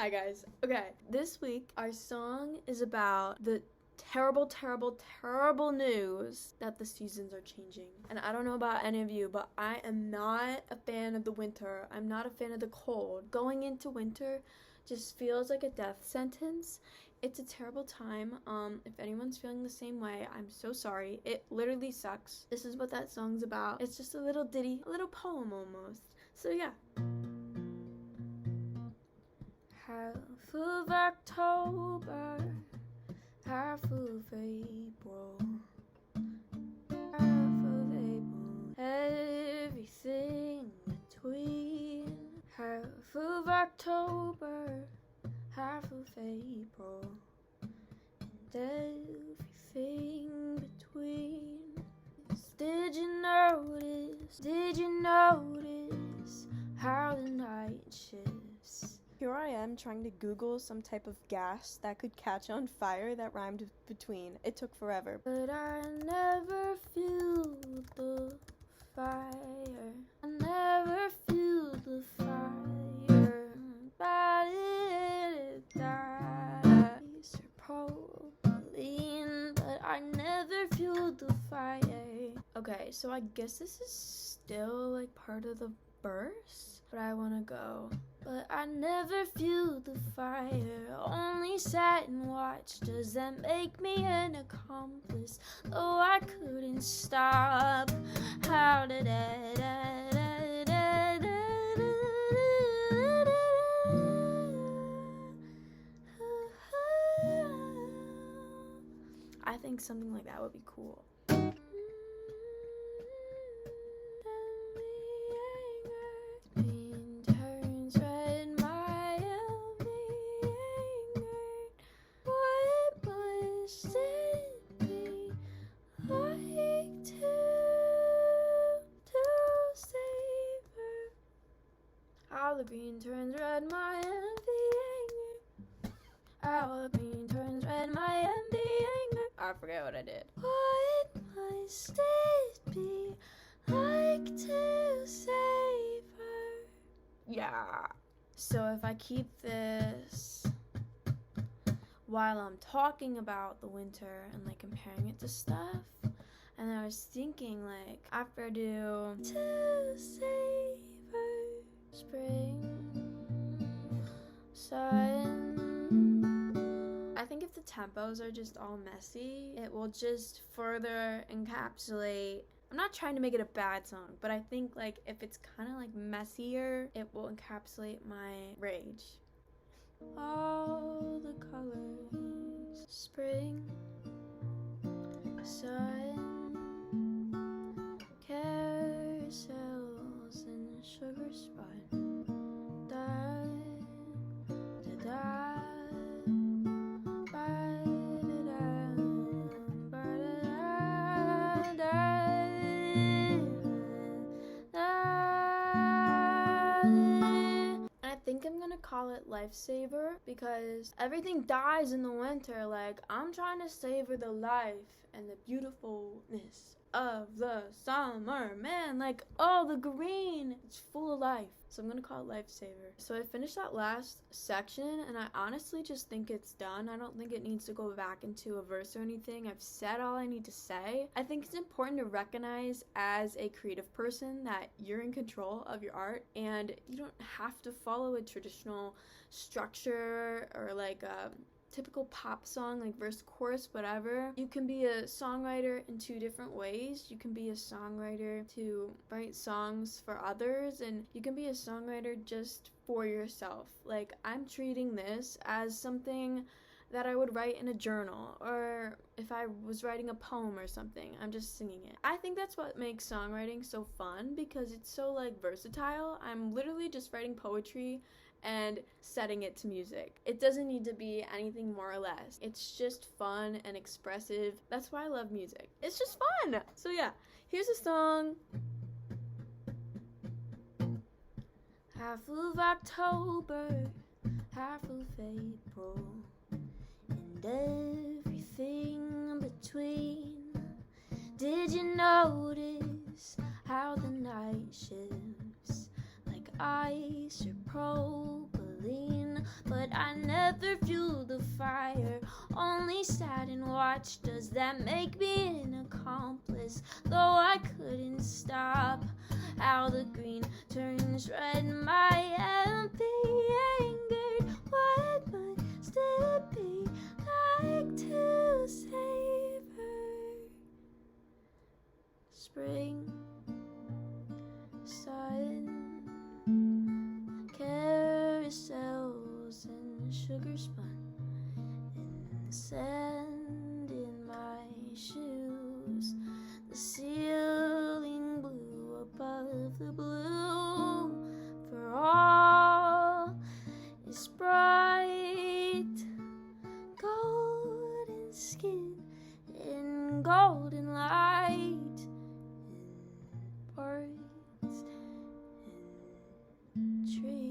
Hi guys. Okay, this week our song is about the terrible, terrible, terrible news that the seasons are changing. And I don't know about any of you, but I am not a fan of the winter. I'm not a fan of the cold. Going into winter just feels like a death sentence. It's a terrible time. If anyone's feeling the same way, I'm so sorry. It literally sucks. This is what that song's about. It's just a little ditty, a little poem almost. So yeah. Half of October, half of April, half of April, everything between. Half of October, half of April, and everything between. Did you notice how the night shifts? Here I am trying to Google some type of gas that could catch on fire that rhymed with between. It took forever. But I never feel the fire. I never feel the fire. But it dies propylene. But I never feel the fire. Okay, so I guess this is still like part of the verse, but I wanna go. But I never feel the fire, only sat and watched. Does that make me an accomplice? Oh, I couldn't stop. How did I think something like that would be cool. How the green turns red, my empty anger. How the green turns red, my empty anger. I forget what I did. What must it be like to save her? Yeah. So if I keep this while I'm talking about the winter and like comparing it to stuff, and I was thinking like after I do to save her, spring, sun. I think if the tempos are just all messy, it will just further encapsulate. I'm not trying to make it a bad song, but I think like if it's kind of like messier, it will encapsulate my rage. All the colors, spring, sun, carousels in a sugar spot. I'm gonna call it Lifesaver because everything dies in the winter. Like, I'm trying to savor the life and the beautifulness of the summer. Man, like, oh, the green, it's full of life. So I'm gonna call it Lifesaver. So I finished that last section and I honestly just think it's done. I don't think it needs to go back into a verse or anything. I've said all I need to say. I think it's important to recognize as a creative person that you're in control of your art and you don't have to follow a traditional structure or like a typical pop song, like verse, chorus, whatever. You can be a songwriter in two different ways. You can be a songwriter to write songs for others, and you can be a songwriter just for yourself. Like, I'm treating this as something that I would write in a journal, or if I was writing a poem or something, I'm just singing it. I think that's what makes songwriting so fun because it's so like versatile. I'm literally just writing poetry and setting it to music. It doesn't need to be anything more or less. It's just fun and expressive. That's why I love music. It's just fun. So yeah, here's a song. Half of October, half of April, and everything between. Did you notice how the night shifts like ice or propylene? but I never fueled the fire, only sat and watched. Does that make me an accomplice? Though I couldn't stop how the green turns red, my empty angered. What must it be like to savor spring, sun, carousels and sugar spun, and sand in my shoes, the ceiling blue above the blue, for all is bright, golden skin and golden light, and birds and trees.